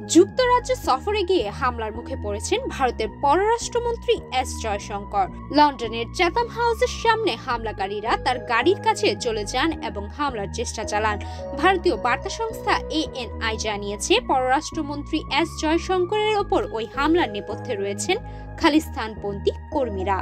যুক্তরাজ্য সফরে গিয়ে হামলার মুখে পড়েছেন ভারতের পররাষ্ট্রমন্ত্রী এস জয়শঙ্কর। লন্ডনের চ্যাথাম হাউসের সামনে হামলাকারীরা তার গাড়ির কাছে চলে যান এবং হামলার চেষ্টা চালান। ভারতীয় বার্তা সংস্থা ANI জানিয়েছে, পররাষ্ট্রমন্ত্রী এস জয়শঙ্করের ওপর ওই হামলার নেপথ্যে রয়েছেন খালিস্তানপন্থী কর্মীরা।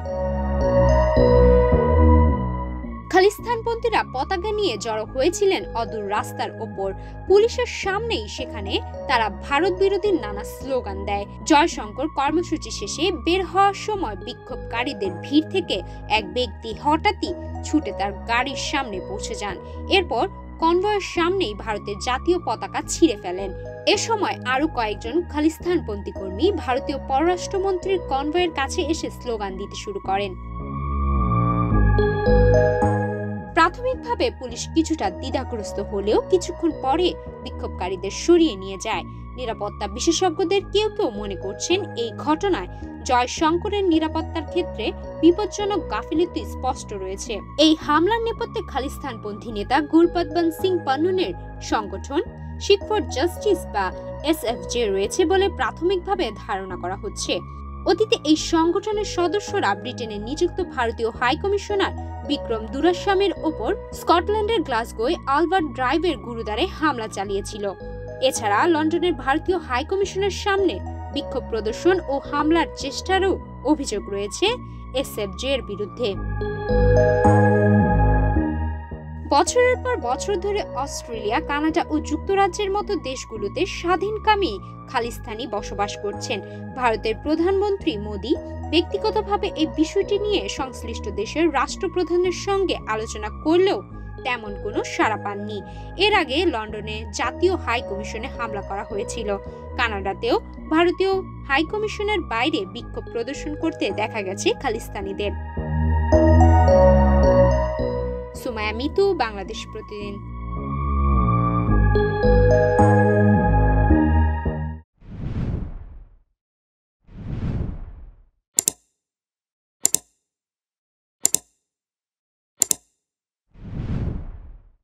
খালিস্তানপন্থীরা পতাকা নিয়ে জড়ো হয়েছিলেন অদূর রাস্তার ওপর। পুলিশের সামনেই সেখানে তারা ভারত বিরোধী নানা স্লোগান দেয়। জয়শঙ্কর কর্মসূচি শেষে বের হওয়ার সময় বিক্ষোভকারীদের ভিড় থেকে এক ব্যক্তি হঠাৎই ছুটে তার গাড়ির সামনে পৌঁছে যান। এরপর কনভয়ের সামনেই ভারতের জাতীয় পতাকা ছিঁড়ে ফেলেন। এ সময় আরো কয়েকজন খালিস্তানপন্থী কর্মী ভারতীয় পররাষ্ট্রমন্ত্রীর কনভয়ের কাছে এসে স্লোগান দিতে শুরু করেন। প্রাথমিকভাবে পুলিশ কিছুটা দ্বিধাগ্রস্ত হলেও কিছুক্ষণ পরে বিক্ষোভকারীদের সরিয়ে নিয়ে যায়। নিরাপত্তা বিশেষজ্ঞদের কেউ কেউ মনে করছেন, এই ঘটনায় জয়শঙ্করের নিরাপত্তার ক্ষেত্রে বিপজ্জনক গাফিলতি স্পষ্ট রয়েছে। এই হামলার নেপথ্যে খালিস্তানপন্থী নেতা গুরপতবন্ত সিং পান্নুনের সংগঠন শিখ ফর জাস্টিস বা SFJ রয়েছে বলে প্রাথমিকভাবে ধারণা করা হচ্ছে। অতীতে এই সংগঠনের সদস্যরা ব্রিটেনে নিযুক্ত ভারতীয় হাইকমিশনার বিক্রম দুরাস্বামীর ওপর স্কটল্যান্ডের গ্লাসগোয় আলবার্ট ড্রাইভের গুরুদ্বারে হামলা চালিয়েছিল। এছাড়া লন্ডনের ভারতীয় হাইকমিশনের সামনে বিক্ষোভ প্রদর্শন ও হামলার চেষ্টারও অভিযোগ রয়েছে SFJ এর বিরুদ্ধে। বছরের পর বছর ধরে অস্ট্রেলিয়া, কানাডা ও যুক্তরাজ্যের মতো দেশগুলোতে স্বাধীনকামী খালিস্তানি বসবাস করছেন। ভারতের প্রধানমন্ত্রী মোদি ব্যক্তিগতভাবে এই বিষয়টি নিয়ে সংশ্লিষ্ট দেশের রাষ্ট্রপ্রধানের সঙ্গে আলোচনা করলেও তেমন কোনো সাড়া পাননি। এর আগে লন্ডনে জাতীয় হাই কমিশনে হামলা করা হয়েছিল। কানাডাতেও ভারতীয় হাই কমিশনের বাইরে বিক্ষোভ প্রদর্শন করতে দেখা গেছে খালিস্তানিদের। সুমায়া মিতু, বাংলাদেশ প্রতিদিন।